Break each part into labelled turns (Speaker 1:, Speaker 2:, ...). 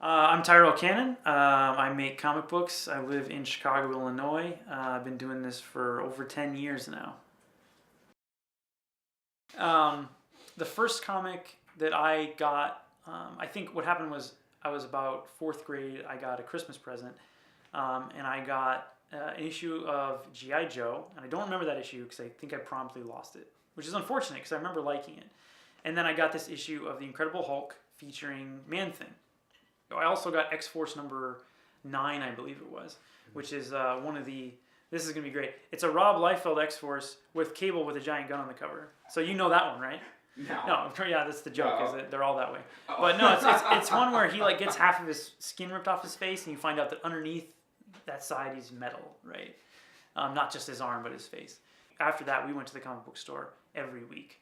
Speaker 1: I'm Tyrell Cannon. I make comic books. I live in Chicago, Illinois. I've been doing this for over 10 years now. The first comic that I got, I think what happened was I was about fourth grade. I got a Christmas present, and I got an issue of G.I. Joe. And I don't remember that issue because I think I promptly lost it, which is unfortunate because I remember liking it. And then I got this issue of The Incredible Hulk featuring Man-Thing. I also got X-Force number 9, I believe it was, which is one of the... This is going to be great. It's a Rob Liefeld X-Force with Cable with a giant gun on the cover. So you know that one, right? No, yeah, that's the joke, is that they're all that way. But no, it's one where he like gets half of his skin ripped off his face, and you find out that underneath that side he's metal, right? Not just his arm, but his face. After that, we went to the comic book store every week.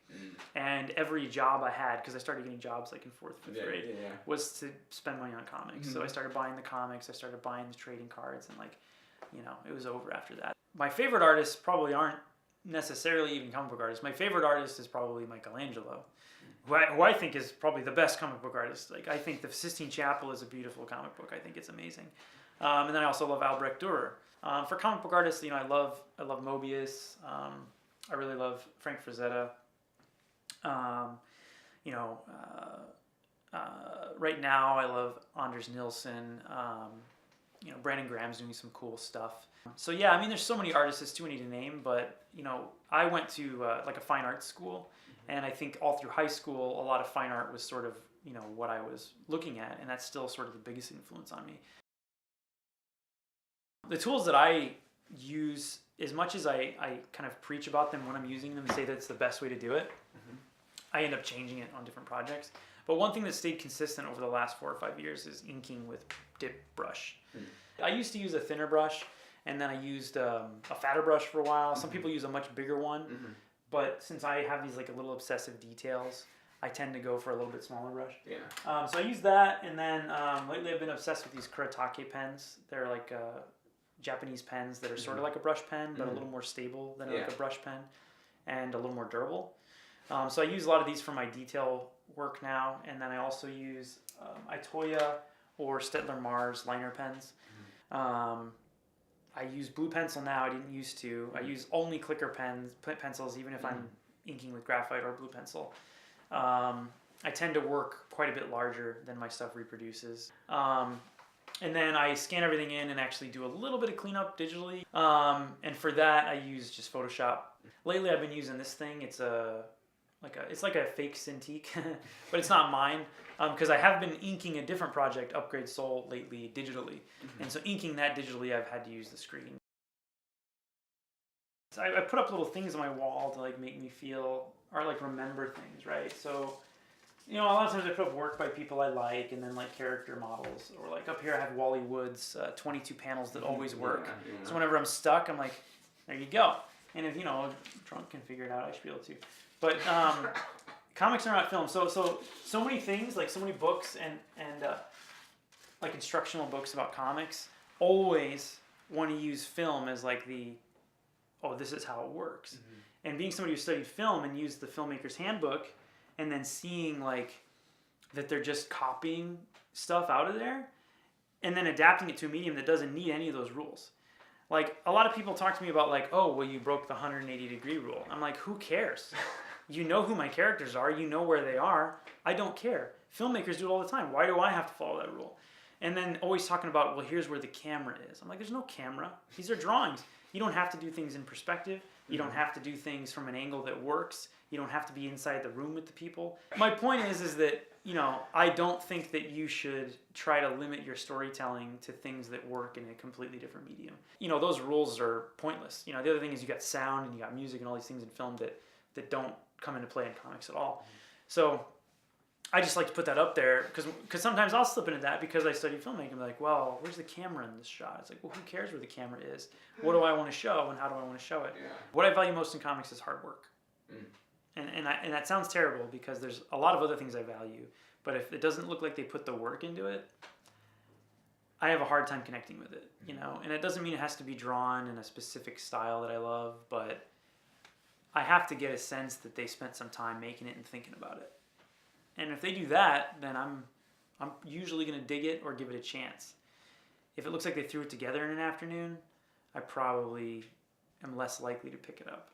Speaker 1: And every job I had, because I started getting jobs like in 4th, 5th grade, was to spend money on comics. So I started buying the comics, I started buying the trading cards, and like, you know, it was over after that. My favorite artists probably aren't necessarily even comic book artists. My favorite artist is probably Michelangelo, who I think is probably the best comic book artist. Like, I think the Sistine Chapel is a beautiful comic book. I think it's amazing. And then I also love Albrecht Dürer. For comic book artists, you know, I love Mobius. I really love Frank Frazetta. You know, right now I love Anders Nilsson. You know, Brandon Graham's doing some cool stuff. So yeah, I mean, there's so many artists, it's too many to name, but you know, I went to like a fine arts school, and I think all through high school, a lot of fine art was sort of, you know, what I was looking at, and that's still sort of the biggest influence on me. The tools that I use, as much as I kind of preach about them when I'm using them and say that it's the best way to do it, I end up changing it on different projects. But one thing that stayed consistent over the last 4 or 5 years is inking with dip brush. I used to use a thinner brush, and then I used a fatter brush for a while. Some people use a much bigger one, but since I have these like a little obsessive details, I tend to go for a little bit smaller brush. So I use that, and then lately I've been obsessed with these Kuretake pens. They're like Japanese pens that are sort of like a brush pen, but a little more stable than like a brush pen, and a little more durable. So I use a lot of these for my detail work now, and then I also use Itoya or Stettler Mars liner pens. I use blue pencil now. I didn't used to. I use only clicker pencils, even if I'm inking with graphite or blue pencil. I tend to work quite a bit larger than my stuff reproduces. And then I scan everything in and actually do a little bit of cleanup digitally. And for that, I use just Photoshop. Lately, I've been using this thing. It's like a fake Cintiq, but it's not mine, because I have been inking a different project, Upgrade Soul, lately digitally. And so inking that digitally, I've had to use the screen. So I put up little things on my wall to like make me feel, or like remember things, right? So, you know, a lot of times I put up work by people I like, and then like character models, or like up here I have Wally Wood's 22 panels that always work. So whenever I'm stuck, I'm like, there you go. And if, you know, a drunk can figure it out, I should be able to. But comics are not film. So many things, like so many books and like instructional books about comics always want to use film as like the, oh, this is how it works. And being somebody who studied film and used the filmmaker's handbook, and then seeing like that they're just copying stuff out of there and then adapting it to a medium that doesn't need any of those rules. Like, a lot of people talk to me about like, oh, well, you broke the 180-degree rule. I'm like, who cares? You know who my characters are. You know where they are. I don't care. Filmmakers do it all the time. Why do I have to follow that rule? And then always talking about, well, here's where the camera is. I'm like, there's no camera. These are drawings. You don't have to do things in perspective. You don't have to do things from an angle that works. You don't have to be inside the room with the people. My point is that, you know, I don't think that you should try to limit your storytelling to things that work in a completely different medium. You know, those rules are pointless. You know, the other thing is you got sound and you got music and all these things in film that don't come into play in comics at all. So I just like to put that up there because sometimes I'll slip into that because I studied filmmaking. I'm like, well, where's the camera in this shot? It's like, well, who cares where the camera is? What do I want to show and how do I want to show it? What I value most in comics is hard work. And that sounds terrible because there's a lot of other things I value. But if it doesn't look like they put the work into it, I have a hard time connecting with it, you know? And it doesn't mean it has to be drawn in a specific style that I love, but I have to get a sense that they spent some time making it and thinking about it. And if they do that, then I'm I'm usually going to dig it or give it a chance. If it looks like they threw it together in an afternoon, I probably am less likely to pick it up.